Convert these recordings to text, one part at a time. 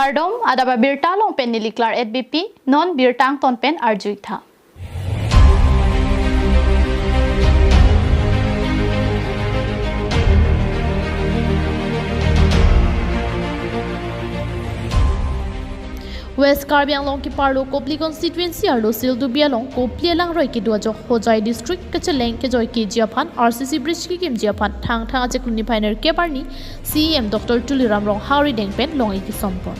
Kardom adaba birta long pen niliklar ATV non birtang ton pen arjuitha. West Karbi Anglong ki parlo Kopli constituency arlo sildu bialong Kopli lang roi ki duajo Hojai district kacheleng ke joy ki jiapan RCC bridge ki kim jiapan thang achekuni pioneer ke parni CM Dr. Tuliram Rong Hauri Dengpen long iki sompon.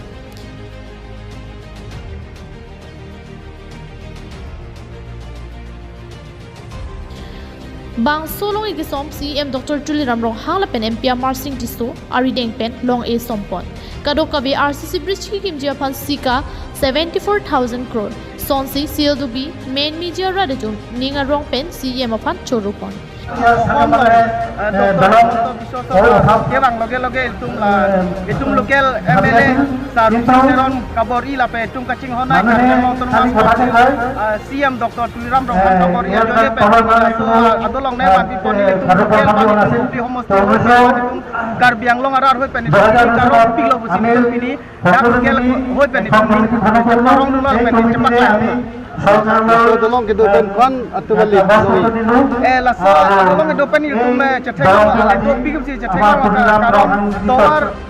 Bang solong iki som CM Dr. Tuliram Rong Halapen MP Marsing Tiso Ari Dengpen long e sompon. Kadokabi RCC bridge ki kim jiapan sika 74,000 crore. Sonsi CLDB main media radijun ninga rong pen CM apan chorupon. Kebang loge itum local MLA Sarun Saron Kabori lape itum kacing honai CM Dr. Tuliram Rong Kabori ajoye pe adolong ne mati poni itum local mati homos Karbiang long arar hoy pani karo pilo busi pini dak local hoy pani rong nulal pani cepat dolong ke dopen kon atau balik laso dolong ke dopen itu me cetek itu pikir sih cetek karo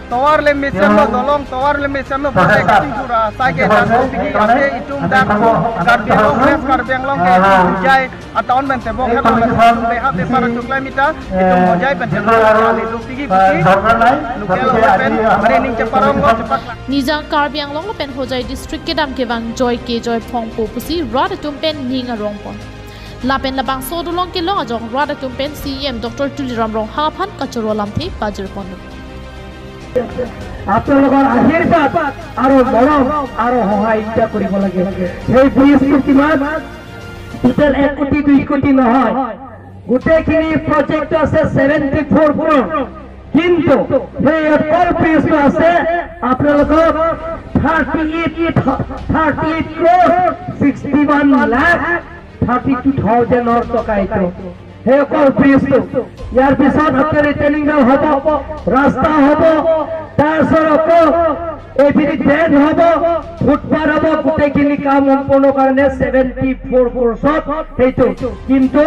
tawar le mesem lo dolong tawar le mesem lo pakai kacing pura saya ke dan pikir ase itu dak karbiang long ke jai atau on bente bok kan lehat de para kilometer itu mojai bente itu pikir lokal open mari ning ceparong lo cepat Nijang Karbiang long pen Hojai district ke dam ke bang joy phong po pusi rada tumpen ninga rongpon lapen labang sodolong ke long ajong rada tumpen CM Dr. Tuliram Rong hapan kachoro lamthi bajir pon আপনালোকৰ আশীৰ্বাদ আৰু মৰম আৰু সহায় ইচ্ছা কৰিব লাগে সেই বৃহস্পতিমান টোটেল 1 কোটি 2 কোটি নহয় গোটেইখিনি প্ৰজেক্ট আছে 74 crore কিন্তু সেই অকল পিছটো আছে আপোনালোকৰ 38 crore 61 lakh 32,000 অৰ টকা এইটো সেই অকল পিছটো ইয়াৰ পিছত আপোনাৰ ৰিটেনিং হ'ব ৰাস্তা হ'ব তাৰপিছত এপিডি ড্ৰেন হ'ব ফুটপাথ হ'ব গোটেইখিনি কাম সম্পূৰ্ণ কাৰণে 74 crore সেইটো কিন্তু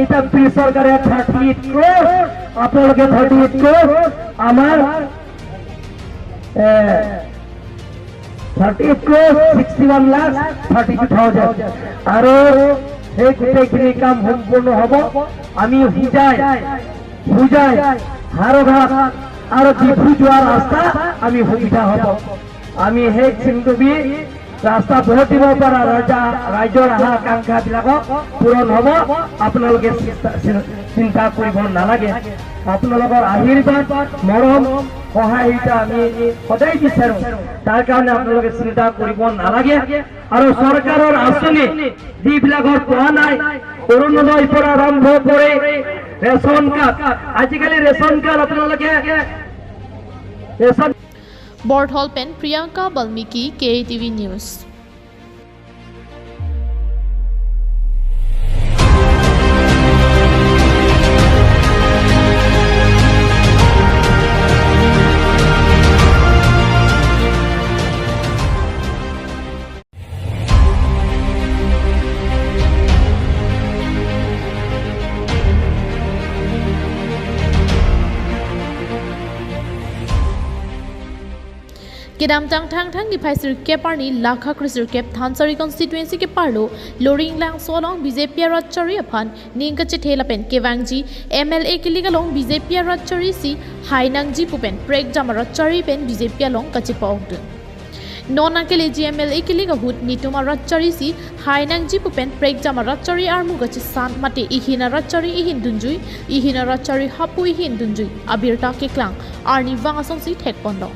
এটা ব্ৰিজ চৰকাৰে 38 crore আপোনালোকে 38 crore আমাৰ 38 crore 61 lakh 32,000 আৰু সেই গোটেইখিনি কাম সম্পূৰ্ণ হ'ব আমি বুজাই হাৰঘাট আৰু ডিফু যোৱাৰ ৰাস্তা আমি সুবিধা হ'ব আমি সেই চিন্দুবি ৰাস্তা বহুত দিব পৰা ৰাজ্যৰ আশা আকাংক্ষাবিলাকক পূৰণ হ'ব আপোনালোকে চিন্তা কৰিব নালাগে আপোনালোকৰ আশীৰ্বাদ মৰম সহায়িতা আমি সদায় বিচাৰো তাৰ কাৰণে আপোনালোকে চিন্তা কৰিব নালাগে আৰু চৰকাৰৰ আঁচনি যিবিলাকৰ পোৱা নাই অৰুণোদয়ৰ পৰা আৰম্ভ কৰি ৰেচন কাৰ্ড আজিকালি ৰেচন কাৰ্ড আপোনালোকে ration Borthol pen Priyanka Balmiki KATV News. Kedam tang di paisir ke parni lakha krisir ke Thansari constituency ke parlo loring lang solong BJP rachari aphan ningka chethela pen kewangji MLA kiligalong BJP rachari si hainangji pupen prek jama rachari pen BJP long kachipawdun nona ke leji MLA kiliga hut nituma rachari si hainangji pupen prek jama rachari armu gachi sant mate ihina rachari ihin dunjui ihina rachari hapu ihin dunjui abirta ke klang arni wangasong si thek pondo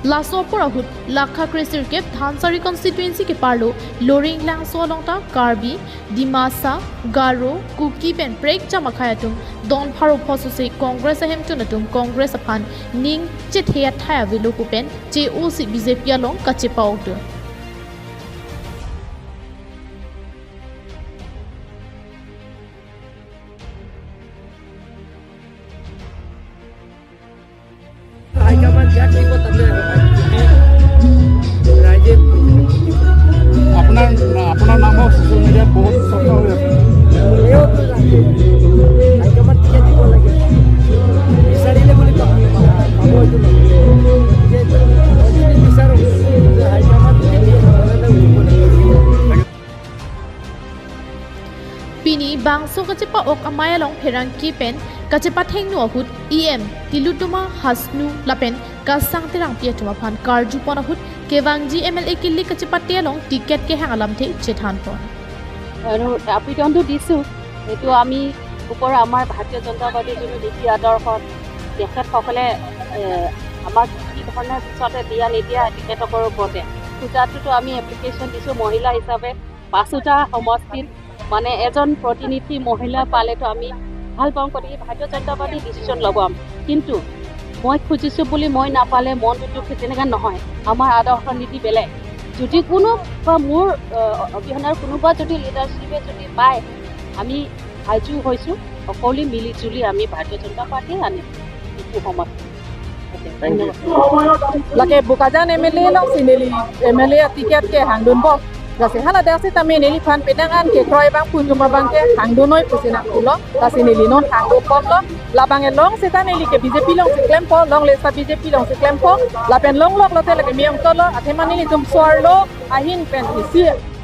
Laso Porahut, Lakha Kresir Kep, Thansari constituency ke parlo, Loring Lang Solongta, Karbi, Dimasa, Garo, Kuki Pen Prek Chamakhayatum, Don Paro Posose, Congress Ahem Tunatum, Congress upon Ning Chethea Thaya Vilokupen, JOC BJP along Kachipautu. High command, Kini bangso kacepa ok amaya long perang kipen kacepa thengnu ahut EM tilutuma hasnu lapen kasang terang pia tuma phan karju pon ahut kewangji MLA killi kacepa telong ticket ke hangalam the chethan pon আৰু আপিটনটো দিছোঁ এইটো আমি ওপৰ আমাৰ ভাৰতীয় জনতা পাৰ্টিৰ যোনটো নীতি আদৰ্শত তেখেতসকলে আমাক কি ধৰণে পিছতে দিয়া নিদিয়া টিকেটকৰ ওপৰতে পূজাটোতো আমি এপ্লিকেশ্যন দিছোঁ মহিলা হিচাপে 5টা সমষ্টিত মানে এজন প্ৰতিনিধি মহিলা পালেতো আমি ভাল পাওঁ গতিকে ভাৰতীয় জনতা পাৰ্টি ডিচিশ্যন ল'ব কিন্তু মই খুজিছোঁ বুলি মই নাপালে মনটো তেনেকুৱা নহয় আমাৰ আদৰ্শ নীতি বেলেগ যদি কোনো বা মোৰ অবিহনৰ কোনোবা যদি লিডাৰশ্বিপে যদি পায় আমি সাজু হৈছোঁ সকলোৱে মিলি জুলি আমি ভাৰতীয় জনতা পাৰ্টি আনিম এইটো সময় laki bukajan MLA lo sinili MLA tiket ke hangdun bok kasi hala dasi tami nili fan pedangan ke kroy bang punjuma bang ke hangdunoi pusina kulo kasi nili non hangdun bok lo labang long seta nili ke BJP long se claim po long lesa BJP long se claim po lapen long lok lo tele ke miang tolo athema nili tum swar lo ahin pen isi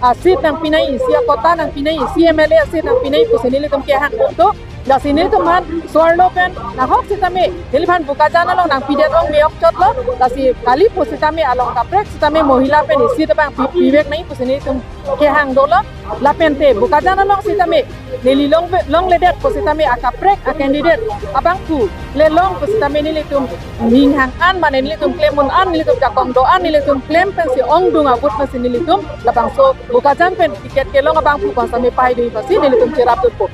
asit nang pinai isi kota nang pinai isi MLA asit nang pinai pusinili tum ke hangdun to Dasi ini teman suarlo pen, nah hok si kami dilihan buka jana long nang pidet long meok cot lo, dasi kali pusi kami along kaprek si kami mohila pen isi tebang pibek nai pusi ini tum kehang dolo, la pen te buka jana long si kami nili long ledet pusi kami akaprek a candidate abang ku le long pusi kami nili tum ninghang an mana nili tum klemun an nili tum jakong do an nili tum klem pen si ong dung abut pasi nili tum labang so buka jan pen tiket ke long abang ku pas kami pai dui pasi nili tum cerap tu.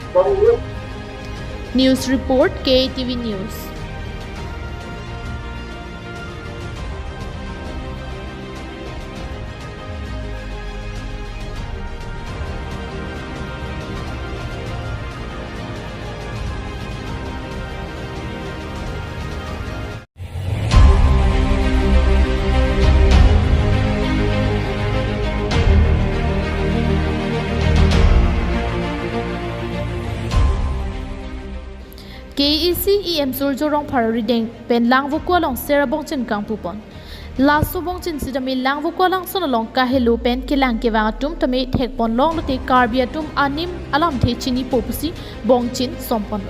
News report KATV News. KEC EM Surjorong Pararideng pen langvukwa long serabong chen kangpupon laso bong chen sidami langvukwa lang sonalong kahelu pen kilang kewang tum tame thekpon long lote karbia tum anim alam the chini popusi bong chin sompon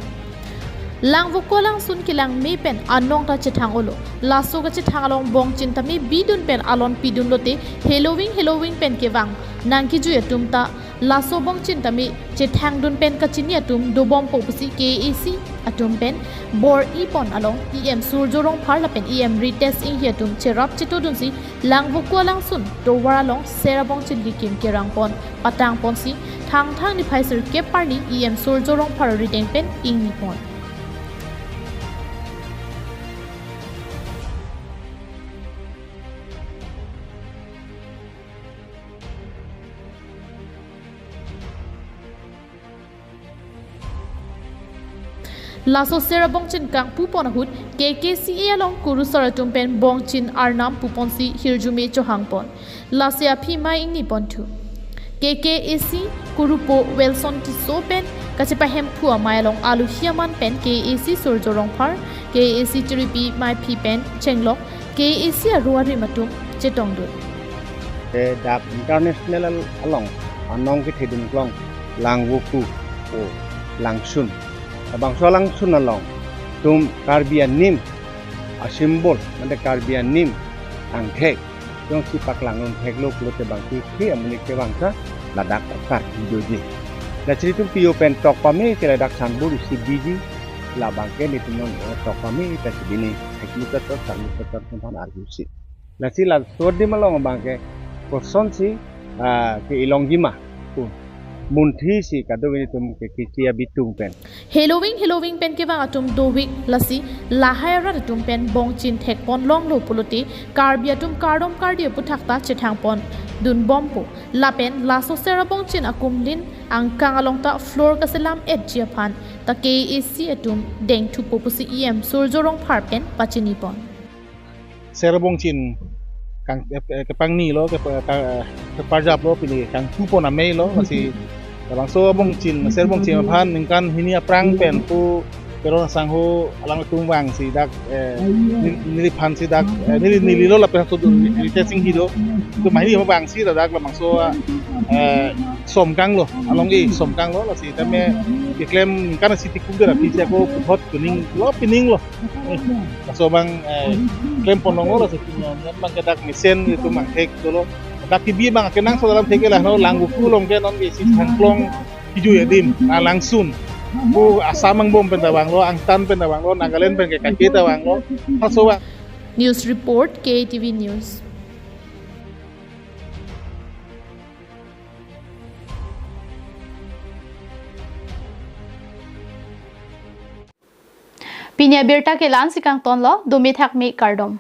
langvukwa lang sun kilang me pen anong ta chethang olo laso ga chethang long bong chin tame bidun pen alon pidun lote halloween pen kewang nangki ju yatum ta laso bong chin tame chethang dun pen kachini atum do bom popusi KEC atum pen bor ipon along EM Surjorong Pharla pen EM retest in hiatum cherap chitodun si langvukwa lang sun do waralong serabong chin likim kerang pon patang pon si thang ni phaisir ke parni EM Surjorong Pararideng pen ing nipon Laso sera bongchin kang pupon ahut KKCA along kuru saratum pen bongchin arnam puponsi hirjume chohangpon lasya phimai ingni pontu KKAC kurupo Wilson tiso pen kachepa hemphu amayalong alu hiaman pen KAC Surjorong Phar KAC tripi mai phi pen chenglok KAC ruari matum chetongdu dak international along anong ki thidum klong langwuku o langsun abang solang sunalong tum karbian nim a symbol mande karbian nim ang thek jong si paklangon thek lok lo te bang ki amni ke bangsa ladak kar joji la chritum pio pen tok pame ke ladak sanbur si biji la bangke ni tunon tok pame ta sibini ekmita to sarmita to phan argusi la si la sodi malong bangke person si ke ilonggima munthi si kadowini tum ke kitia bitung pen Halloween pen ke wang atum do week lasi lahayara tum pen bongchin thek pon long lo puloti karbia tum kardom kardia puthakta chethang pon dun bompo lapen laso sera bongchin akumlin angkang alongta floor kaselam edjia phan ta KAC atum deng thu popusi EM Surjorong Phar pen pachini pon sera bongchin kang kepang ni lo ke parjap lo pini kang kupon amei lo masih Abang so bong chin ser bong chin phan ningkan hini aprang pen pu pero sangho alang tumwang si dak nili phan si dak nili lo la pen so rite sing hido tu mai ni bang si dak lamang so som kang lo along som kang lo la si tame ke klem kana si tikung da pi ko hot kuning lo pining lo so bang klem ponong lo si yan bang kedak misen itu mang tek lo dak bi bang kenang so dalam tek lah no langgu kulong ke non si hangklong hiju ya dim langsun bu asamang bom pentawang lo angtan pentawang lo nagalen pen ke kaki tawang lo so bang News report KATV News. Pinya birta ke lan sikang ton lo dumi thak mi kardom.